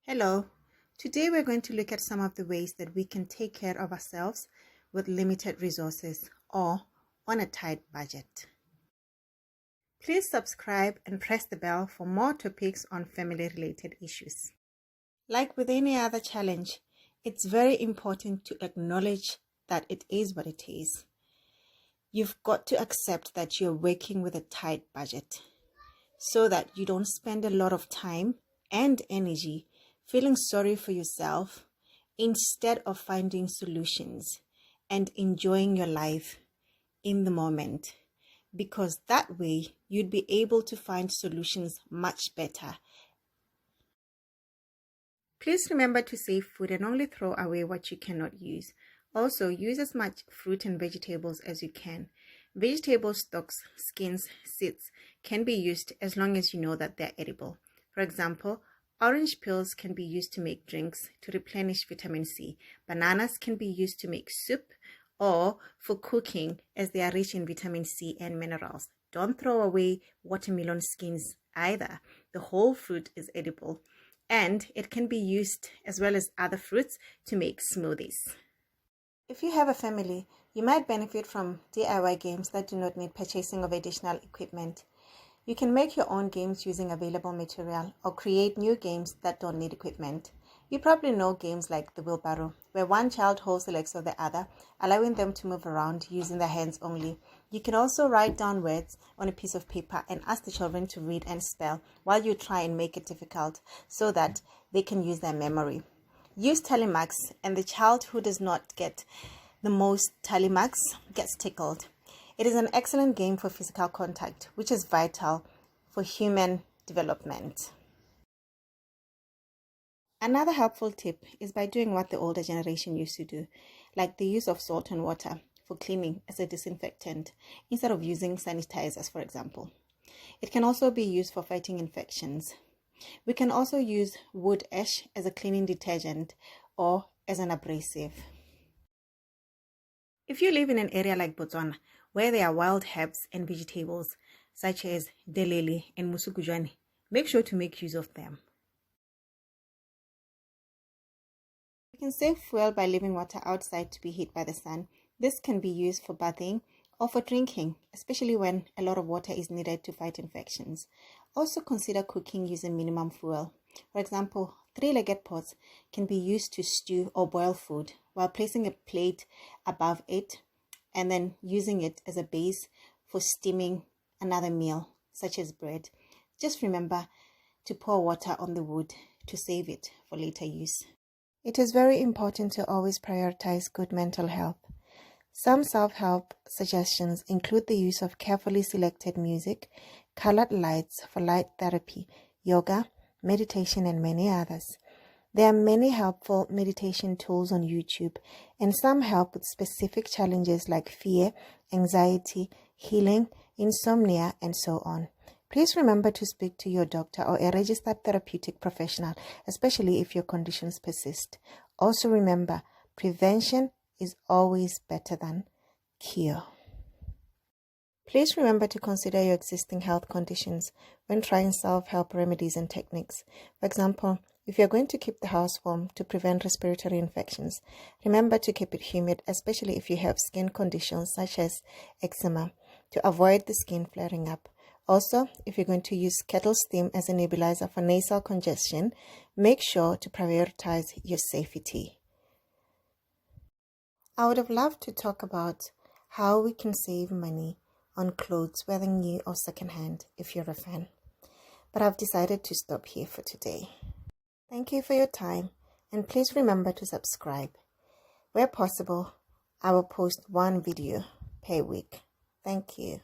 Hello, today we're going to look at some of the ways that we can take care of ourselves with limited resources or on a tight budget. Please subscribe and press the bell for more topics on family-related issues. Like with any other challenge, it's very important to acknowledge that it is what it is. You've got to accept that you're working with a tight budget so that you don't spend a lot of time and energy feeling sorry for yourself instead of finding solutions and enjoying your life in the moment, because that way you'd be able to find solutions much better. Please remember to save food and only throw away what you cannot use. Also, use as much fruit and vegetables as you can. Vegetable stalks, skins, seeds can be used as long as you know that they're edible. For example, orange peels can be used to make drinks to replenish vitamin C. Bananas can be used to make soup or for cooking as they are rich in vitamin C and minerals. Don't throw away watermelon skins either. The whole fruit is edible and it can be used as well as other fruits to make smoothies. If you have a family, you might benefit from DIY games that do not need purchasing of additional equipment. You can make your own games using available material or create new games that don't need equipment. You probably know games like the wheelbarrow, where one child holds the legs of the other, allowing them to move around using their hands only. You can also write down words on a piece of paper and ask the children to read and spell while you try and make it difficult so that they can use their memory. Use tally marks, and the child who does not get the most tally marks gets tickled. It is an excellent game for physical contact, which is vital for human development. Another helpful tip is by doing what the older generation used to do, like the use of salt and water for cleaning as a disinfectant, instead of using sanitizers, for example. It can also be used for fighting infections. We can also use wood ash as a cleaning detergent or as an abrasive. If you live in an area like Botswana, where there are wild herbs and vegetables such as delele and musukujwane, make sure to make use of them. You can save fuel by leaving water outside to be heated by the sun. This can be used for bathing or for drinking, especially when a lot of water is needed to fight infections. Also consider cooking using minimum fuel. For example, 3-legged pots can be used to stew or boil food while placing a plate above it and then using it as a base for steaming another meal, such as bread. Just remember to pour water on the wood to save it for later use. It is very important to always prioritize good mental health. Some self-help suggestions include the use of carefully selected music, colored lights for light therapy, yoga, meditation, and many others. There are many helpful meditation tools on YouTube, and some help with specific challenges like fear, anxiety, healing, insomnia, and so on. Please remember to speak to your doctor or a registered therapeutic professional, especially if your conditions persist. Also remember, prevention is always better than cure. Please remember to consider your existing health conditions when trying self-help remedies and techniques. For example, if you're going to keep the house warm to prevent respiratory infections, remember to keep it humid, especially if you have skin conditions such as eczema, to avoid the skin flaring up. Also, if you're going to use kettle steam as a nebulizer for nasal congestion, make sure to prioritize your safety. I would have loved to talk about how we can save money on clothes, whether new or secondhand, if you're a fan. But I've decided to stop here for today. Thank you for your time, and please remember to subscribe. Where possible, I will post one video per week. Thank you.